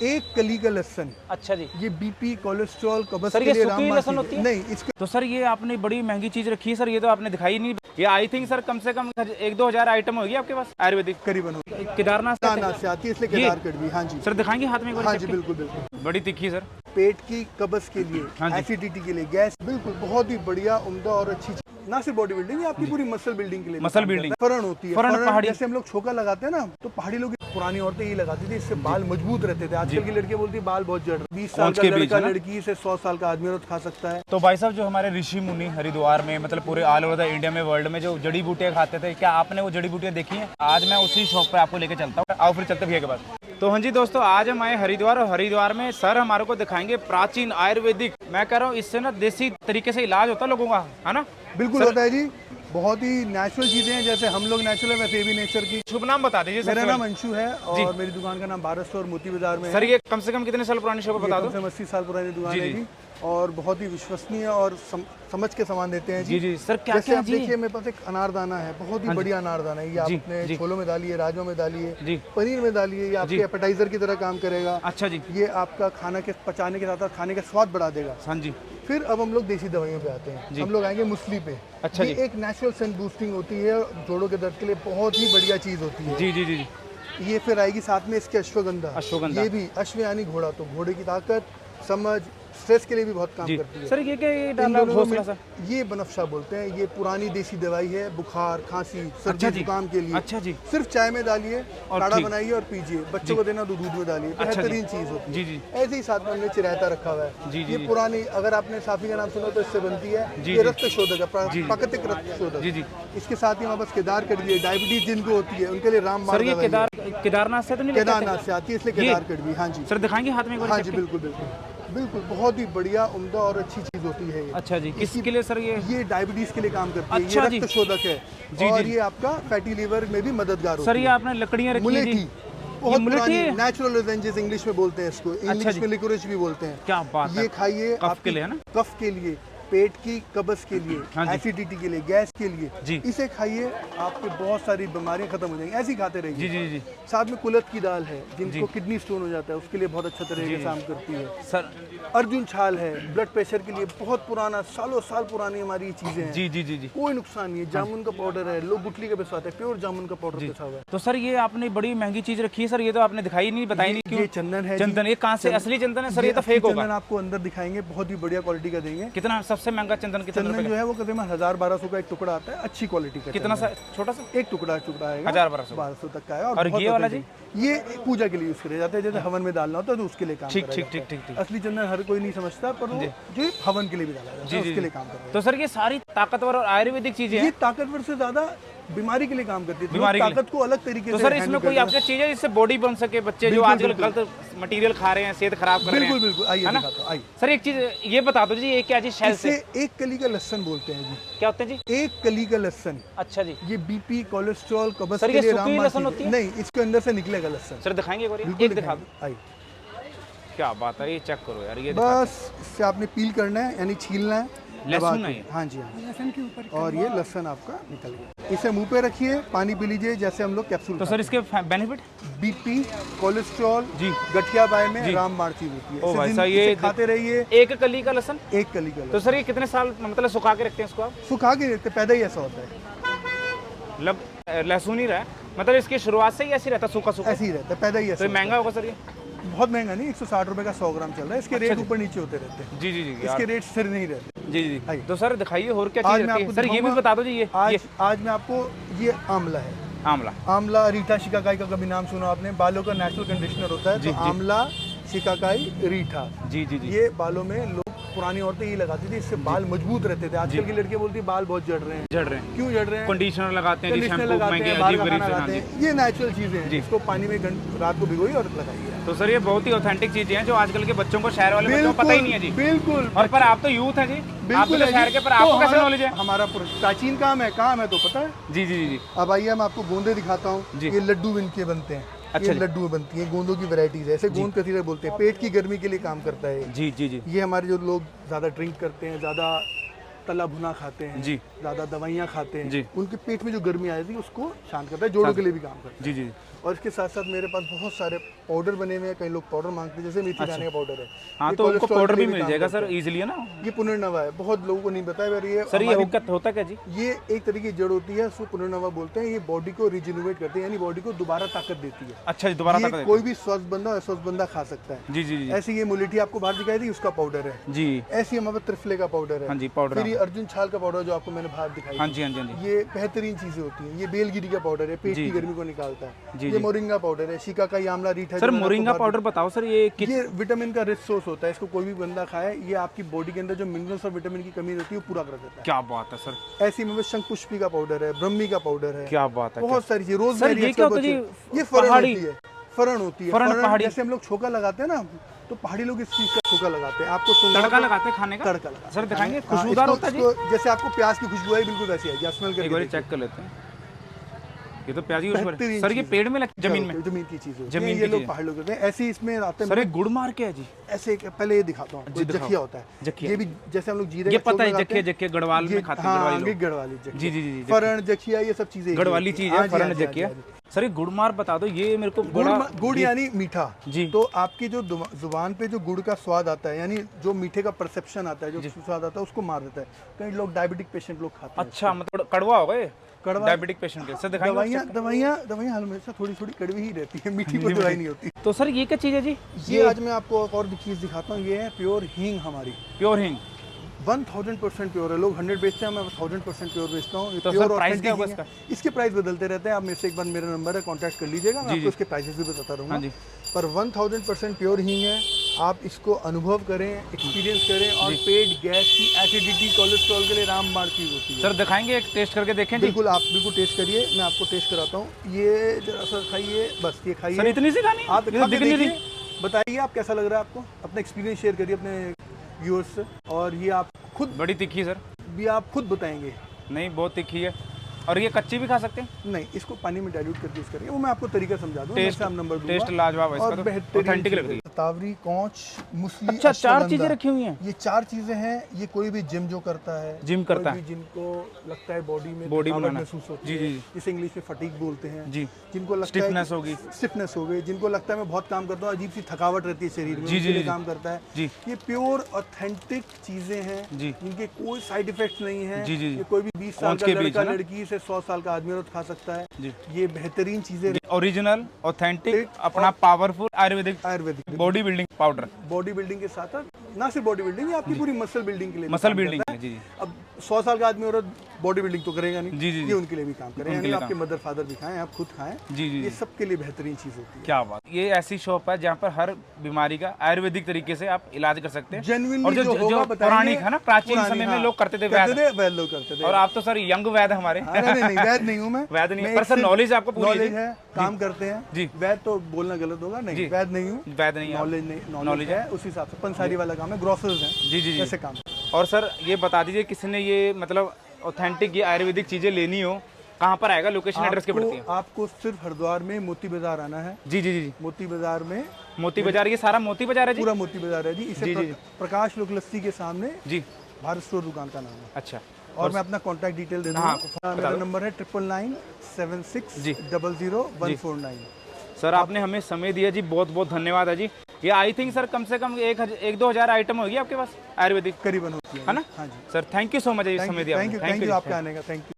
एक कली का लहसुन। अच्छा जी। ये बीपी, कोलेस्ट्रॉल, कब्ज सर के ये लिए सूखी लहसुन होती है? नहीं, इसका तो सर ये आपने बड़ी महंगी चीज रखी है सर, ये तो आपने दिखाई नहीं। ये आई थिंक सर कम से कम 1-2 हज़ार आइटम होगी आपके पास आयुर्वेदिक। करीबन केदारनाथ से आती है, इसलिए केदार कड़वी। हाँ जी सर, दिखाएंगे हाथ में एक बार? हाँ जी बिल्कुल बिल्कुल। बड़ी तीखी सर। पेट की कब्ज के लिए, हाँ जी। एसिडिटी के लिए, गैस, बिल्कुल बहुत ही बढ़िया, उम्दा और अच्छी चीज। ना सिर्फ बॉडी बिल्डिंग, ये आपकी पूरी मसल बिल्डिंग के लिए मसल बिल्डिंग। फरण होती है। फरण पहाड़ी, जैसे हम लोग छोका लगाते हैं ना, तो पहाड़ी लोग, पुरानी औरतें ये लगाती थी, इससे बाल मजबूत रहते थे। आजकल की लड़कियां बोलती है बाल बहुत जड़ रहे। 20 साल का लड़का लड़की से 100 साल का आदमी रोज खा सकता है। तो भाई साहब, जो हमारे ऋषि मुनि हरिद्वार में, मतलब पूरे ऑल ओवर द इंडिया में, वर्ल्ड में जो जड़ी बूटियां खाते थे, क्या आपने वो जड़ी बूटियां देखी हैं? आज मैं उसी शॉप पे आपको लेके चलता हूँ। आओ फिर चलते भैया के पास। तो हाँ जी दोस्तों, आज हम आए हरिद्वार, और हरिद्वार में सर हमारे को दिखाएंगे प्राचीन आयुर्वेदिक। मैं कह रहा हूँ इससे ना देसी तरीके से इलाज होता है लोगों का, है ना? बिल्कुल होता है जी। बहुत ही नेचुरल चीजें हैं, जैसे हम लोग नेचुरल है वैसे ये भी नेचर की। शुभ नाम बता दीजिए। मेरा नाम अंशु है और मेरी दुकान का नाम भारत और मोती बाजार में सर, ये कम से कम कितने साल पुरानी शॉप बता दो? कम से कम 80 साल पुरानी दुकान है जी, और बहुत ही विश्वसनीय और समझ के सामान देते हैं जी। जी सर, क्या जैसे क्या आप देखिए, मेरे पास एक अनारदाना है, बहुत ही बढ़िया अनारदाना है। ये आप अपने छोलों में डालिए, राजमा में डालिए, पनीर में डालिए, ये आपके एपेटाइजर की तरह काम करेगा। अच्छा जी। ये आपका खाना के पचाने के साथ खाने का स्वाद बढ़ा देगा। हाँ जी। फिर अब हम लोग देसी दवाइयों पे आते हैं। हम लोग आएंगे मुस्ली पे। अच्छा ये एक नेचुरल सेंस बूस्टिंग होती है, जोड़ों के दर्द के लिए बहुत ही बढ़िया चीज होती है। जी जी जी। ये फिर आएगी साथ में इसके अश्वगंधा। अश्वगंधा, ये भी अश्व यानी घोड़ा, तो घोड़े की ताकत, समझ, स्ट्रेस के लिए भी बहुत काम करती है। सर ये क्या डाला घोंसला सर? ये बनफशा बोलते हैं। ये पुरानी देसी दवाई है, बुखार, खांसी, सर्दी, जुकाम के लिए। अच्छा जी। सिर्फ चाय में डालिए, काढ़ा बनाइए और पीजिए। बच्चों को देना तो दूध में डालिए, बेहतरीन चीज होती है। जी जी। ऐसे ही साथ में हमने चिरायता रखा हुआ है। ये पुरानी, अगर आपने साफी का नाम सुना तो इससे बनती है। ये रक्त शोधक है, प्राकृतिक रक्त शोधक। जी जी। इसके साथ ही हमारे पास केदार कड़वी है, डायबिटीज जिनको होती है उनके लिए रामबाण। सर ये केदारनाथ से तो नहीं? केदारनाथ से आती है, इसलिए केदार कड़वी। हाँ जी सर, दिखाएंगे हाथ में एक बार? हाँ जी बिल्कुल बिल्कुल बिल्कुल। बहुत ही बढ़िया, उम्दा और अच्छी चीज होती है ये। अच्छा जी। किसके लिए सर? ये डायबिटीज के लिए काम करती है। अच्छा ये रक्त शोधक है और ये आपका फैटी लीवर में भी मददगार होती है। सर ये आपने लकड़ियां रखी मुलेठी, थी, बहुत पुरानी नेचुरल लोजेंजेस इंग्लिश में बोलते हैं इसको। इंग्लिश में लिकोरिच भी बोलते हैं। क्या बात है। ये खाइए, कफ के लिए, है ना? कफ के लिए, पेट की कब्ज के लिए, एसिडिटी के लिए, गैस के लिए। इसे खाइए, आपके बहुत सारी बीमारियां खत्म हो जाएंगी। ऐसे ही खाते रहिए। जी जी जी। साथ में कुलत की दाल है, जिनको किडनी स्टोन हो जाता है उसके लिए बहुत अच्छा तरीके से काम करती है। सर अर्जुन छाल है, ब्लड प्रेशर के लिए बहुत पुराना, सालों साल पुरानी हमारी ये चीजें हैं। जी जी जी जी। कोई नुकसान नहीं है। जामुन का पाउडर है, लोग गुठली का पिसवाते हैं, प्योर जामुन का पाउडर पिसा हुआ है। तो सर ये आपने बड़ी महंगी चीज रखी है सर, ये तो आपने दिखाई नहीं, बताई नहीं। क्यों? ये चंदन है। चंदन, ये कहाँ से? असली चंदन है सर? ये तो फेक होगा। चंदन आपको अंदर दिखाएंगे, बहुत ही बढ़िया क्वालिटी का देंगे। कितना सबसे महंगा चंदन? चंदन जो है वो करीबन 1000-1200 का एक टुकड़ा आता है, अच्छी क्वालिटी का। कितना सा? छोटा सा एक टुकड़ा आएगा, 1000-1200 तक का है। और ये वाला जी? ये पूजा के लिए यूज करे जाते हैं, जैसे हवन में डालना होता है तो उसके लिए काम ठीक ठीक ठीक ठीक। असली चंदन हर कोई नहीं समझता, पर वो जो हवन के लिए भी डाला जाता है उसके लिए काम करता है। तो सर ये सारी ताकतवर और आयुर्वेदिक चीजें हैं? ये ताकतवर से ज्यादा बीमारी के लिए काम करती है, बीमारी ताकत को अलग तरीके से। तो सर इसमें कोई आपकी चीज है जिससे बॉडी बन सके? बच्चे जो आजकल गलत मटेरियल खा रहे हैं, सेहत खराब कर रहे हैं। बिल्कुल बिल्कुल, आइए दिखाता हूं। आइए सर, एक चीज ये बता दो जी, ये क्या चीज? शहद से एक कली का लहसुन बोलते हैं जी। क्या होते हैं जी? एक कली का लहसुन। अच्छा जी। ये बीपी, कोलेस्ट्रॉल, कब्ज सर के ये लिए सूखी लहसुन होती है? नहीं, इसके अंदर से निकलेगा लहसुन। सर दिखाएंगे एक बार? एक दिखा दो। आइए, क्या बात है, ये चेक करो यार। ये बस इससे आपने पील करना है, यानी छीलना है। लहसुन है? हाँ जी हाँ, लहसुन के ऊपर। और ये लहसुन आपका निकल गया। इसे मुंह पे रखिए, पानी पी लीजिए, जैसे हम लोग कैप्सूल। तो सर इसके बेनिफिट? बीपी, कोलेस्ट्रॉल, जी, गठिया बाय में रामबाण चीज होती है। ओ भाई साहब, ये खाते रहिए। एक कली का लहसुन? एक कली का। तो सर ये कितने साल मतलब सुखा के रखते हैं इसको आप? सुखा के रखते, पैदा ही ऐसा होता है। मतलब लहसुन ही रहा, मतलब इसकी शुरुआत से ही ऐसी रहता, सूखा सूखा ऐसे ही रहता है, पैदा ही ऐसा। तो महंगा होगा सर ये? बहुत महंगा नहीं, 160 रुपए का 100 ग्राम चल रहा है। इसके रेट ऊपर नीचे होते रहते हैं। जी जी जी। इसके रेट स्थिर नहीं रहते। जी जी। तो सर दिखाइए और क्या चीज रहती है? सर ये भी बता दो जी। ये आज मैं आपको, ये आंवला है। आंवला रीठा शिकाकाई का कभी नाम सुना आपने? बालों का नेचुरल कंडीशनर होता है। तो आंवला, शिकाकाई, रीठा। जी जी जी। ये बालों में लोग, पुरानी औरतें ये लगाती थी, इससे बाल मजबूत रहते थे। आजकल की लड़कियां बोलती है बाल बहुत जड़ रहे हैं। क्यों जड़ रहे हैं? कंडीशनर लगाते हैं, ये नेचुरल चीजें हैं। इसको पानी में रात को भिगोई और लगाइए। तो सर ये बहुत ही ऑथेंटिक चीजें हैं जो आजकल के बच्चों को, शहर वाले बच्चों को पता ही नहीं है जी। बिल्कुल। और पर आप तो यूथ हैं जी, बिल्कुल शहर के, पर आपको कैसे नॉलेज है? हमारा प्राचीन काम है तो पता है। जी जी जी। अब आइए मैं आपको गोंदे दिखाता हूँ। ये लड्डू इनके बनते हैं। अच्छा, ये लड्डू बनती हैं, गोंदों की वैरायटीज है। ऐसे गोंद कतीरा बोलते हैं, पेट की गर्मी के लिए काम करता है। जी जी जी। ये हमारे जो लोग ज्यादा ड्रिंक करते हैं, ज्यादा तला भुना खाते हैं जी, ज्यादा दवाइयाँ खाते हैं जी, उनके पेट में जो गर्मी आ जाती है उसको शांत करता है, जोड़ों के लिए भी काम करता है। जी जी। और इसके साथ साथ मेरे पास बहुत सारे पाउडर बने हुए हैं। कई लोग पाउडर मांगते हैं, जैसे मेथी दाने का पाउडर है। हाँ, ये तो उनको कोलेस्ट्रॉल पाउडर के भी लिए मिल काम जाएगा करता सर है। इजीली है ना। ये पुनर्नवा है, बहुत लोगों को नहीं पता है। ये सर ये हमारी- होता क्या जी? ये एक तरीके की जड़ होती है, उसको पुनर्नवा बोलते हैं। ये बॉडी को रिजेनरेट करते हैं, यानी बॉडी को दोबारा ताकत देती है। अच्छा जी, दोबारा ये ताकत कोई भी स्वस्थ बंदा अस्वस्थ बंदा खा सकता है। जी जी जी ऐसी ये मुलेठी आपको बाहर दिखाई दी, उसका पाउडर है। जी। ऐसी हमारे पास त्रिफले का पाउडर है। हाँ जी, पाउडर। फिर ये अर्जुन छाल का पाउडर जो आपको मैंने बाहर दिखाई हाँ दी। जी हाँ जी हाँ जी। ये बेहतरीन चीजें होती हैं। ये बेलगिरी का पाउडर है, पेट जी, की जी। गर्मी को निकालता है। जी, ये जी। मोरिंगा पाउडर है, शिकाकाई आंवला रीठ है। सर जो मैंने मोरिंगा आपको बाहर पाउडर बताओ सर, ये किस ये विटामिन का रिच सोर्स होता है। इसको कोई भी बंदा खाए, ये आपकी बॉडी के अंदर जो मिनरल्स और विटामिन की कमी रहती है वो पूरा कर देता क्या बात है सर, है। ऐसी में शंख पुष्पी का पाउडर है, ब्रह्मी का पाउडर है, क्या बात है। बहुत सारी चीजें। रोज सर, ये क्या होता है जी? ये फरण पहाड़ी- होती है। फरण होती है। फरण पहाड़ी- जैसे हम लोग छोका लगाते हैं ना, तो पहाड़ी लोग इस चीज का छोका लगाते हैं। आपको तड़का लगाते हैं खाने का? तड़का लगाते हैं। सर दिखाएंगे, हाँ, खुशबूदार इसको- होता है जी? इसको जैसे आपको प्याज की खुशबू आई, बिल्कुल वैसी आएगी। स्मेल एक करके बार देखिए। चेक कर लेते हैं। ये तो प्याज की खुशबू है। बेहतरीन सर ये चीज़ पेड़ में लग जमीन में? जमीन की चीज होती जमीन है। की ये लोग चीज़। पहाड़ लोग करते हैं। ऐसे ही इसमें आते सर हैं। ये गुड़ मार के है जी? ऐसे पहले ये दिखाता हूँ। जी, दिखाओ। जखिया होता है। जखिया। ये भी जैसे हम लोग जीरे ये का पता है, चोट लगाते जखिया हैं। जखिया गढ़वाल में खाते हैं, हाँ, गढ़वाली ये लोग। गढ़वाली जखिया। जी जी जी। फरण जखिया ये सब चीजें गढ़वाली चीज है, फरण जखिया। सर ये गुड़ मार बता दो, ये मेरे को बड़ा गुड़ यानी मीठा। जी। तो आपकी जो जुबान पे जो गुड़ का स्वाद आता है, यानी जो मीठे का परसेप्शन आता है, जो स्वाद आता है, उसको मार देता है। कई लोग डायबिटिक पेशेंट लोग खाते हैं। अच्छा, मतलब कड़वा होगा ये कड़वा- डायबिटिक पेशेंट के। सर दिखाएंगे। दवाइयाँ हमेशा थोड़ी थोड़ी कड़वी ही रहती है, मीठी कोई दवाई नहीं होती। तो सर ये क्या चीज है जी? ये आज मैं आपको एक और चीज दिखाता हूँ। ये है प्योर हींग हमारी। प्योर हिंग। 1000% प्योर है। लोग 100 बेचते हैं, मैं 1000% प्योर बेचता हूँ। ये तो प्योर सर प्राइस authentic क्या होगा हींग है। इसका? इसके प्राइस बदलते रहते हैं। आप मेरे से एक बार, मेरा नंबर है, कांटेक्ट कर लीजिएगा। मैं आपको इसके प्राइसेस भी बताता रहूँगा। हाँ जी। पर 1000% प्योर हींग है। आप इसको अनुभव करें, एक्सपीरियंस करें, और पेट गैस की, एसिडिटी, कोलेस्ट्रॉल के लिए रामबाण चीज होती है। सर दिखाएंगे, एक टेस्ट करके देखें जी। बिल्कुल, आप बिल्कुल टेस्ट करिए। मैं आपको टेस्ट कराता हूँ। ये जरा सा खाइए, बस ये खाइए। सर इतनी सी खानी है? आप ये तो खा के दिख नहीं देखिए, रही। बताइए आप कैसा लग रहा है आपको। अपना एक्सपीरियंस शेयर करिए अपने व्यूअर्स से, और ये आप खुद बड़ी तीखी सर। भी आप खुद बताएंगे। नहीं, बहुत तीखी है। और ये कच्ची भी खा सकते हैं? नहीं, इसको पानी में डाइल्यूट करके यूज करिए। वो मैं आपको तरीका समझा दूंगा। टेस्ट- आप नंबर दूंगा। टेस्ट लाजवाब है इसका और तो, बेहतरीन authentic लग रही है। तावरी, कौच, मुसली, अच्छा, 4 अश्वगंधा। चीजें रखी हुई हैं। ये 4 चीजें हैं। ये कोई भी जिम जो करता है, जिम करता कोई भी जिनको लगता है बॉडी में बॉडी थकावट बनाना। महसूस होती जी, है, जी, जी। जिसे इंग्लिश में फटीग बोलते हैं। जी। जिनको लगता Stiffness है होगी। स्टिफनेस हो गई, जिनको लगता है मैं बहुत काम करता हूँ, अजीब सी थकावट रहती है शरीर में, जी, उसके जी, लिए जी। काम करता है। जी। ये प्योर ऑथेंटिक चीजें हैं, जी। जिनके कोई साइड इफेक्ट्स नहीं है। जी, जी, जी। ये कोई भी 20 साल कौन का के बीज लड़का, है ना? लड़की से 100 साल का आदमी औरत खा सकता है। जी। ये बेहतरीन चीजें, ओरिजिनल, ऑथेंटिक, अपना powerful Ayurvedic Ayurvedic body building powder. Body building के साथ साथ ना सिर्फ बॉडी बिल्डिंग, ये आपकी पूरी मसल बिल्डिंग के लिए भी मसल काम बिल्डिंग करता है। जी जी। अब 100 साल का आदमी औरत बॉडी बिल्डिंग तो करेगा नहीं। जी, जी, जी। ये उनके लिए भी काम करेगा। उनके यानी लिए आपके मदर फादर भी खाएं, आप खुद खाएं। जी, जी, ये जी। सबके लिए बेहतरीन चीज होती है। क्या बात। ये ऐसी शॉप है जहाँ पर हर बीमारी का आयुर्वेदिक तरीके से आप इलाज कर सकते हैं। जेन्युइनली और जो होगा बताएंगे। पौराणिक है ना, प्राचीन पुरानी, समय में हाँ, लोग करते थे करते वैद। थे, वैद लोग करते थे। और आप तो सर यंग वैद हमारे। हाँ, नहीं वैद नहीं हूँ मैं। वैद नहीं है, मैं पर एक सर सिर्फ नॉलेज आपको पूरी है नॉलेज जी। है, काम करते हैं जी। वैद तो बोलना गलत होगा। नहीं, वैद नहीं हूँ, वैद नहीं है आप। नॉलेज नहीं, Knowledge नॉलेज है। उस हिसाब से पंसारी वाला काम है, ग्रोसर्स हैं। जी जी जी। ऐसे काम। और सर ये बता दीजिए, किसी ने ये मतलब ऑथेंटिक ये आयुर्वेदिक चीजें लेनी हो, कहाँ पर आएगा? लोकेशन एड्रेस के पड़ती है? आपको सिर्फ हरिद्वार में मोती बाजार आना है। जी जी जी। मोती बाजार में, मोती बाजार, ये सारा मोती बाजार है जी? पूरा मोती बाजार है जी। इसे जी, जी। प्रकाश लोक लस्सी के सामने जी। भारत स्टोर दुकान का नाम है। अच्छा। और मैं अपना कॉन्टैक्ट डिटेल दे हाँ, दूंगा। मेरा नंबर है 9997600149। सर आपने हमें समय दिया जी, बहुत बहुत धन्यवाद है जी। ये आई थिंक सर कम से कम 1-2 हज़ार आइटम होगी आपके पास आयुर्वेदिक, करीबन होती है ना? हाँ जी। Sir thank you so much, समय दिया। थैंक यू आपके आने का। Thank you.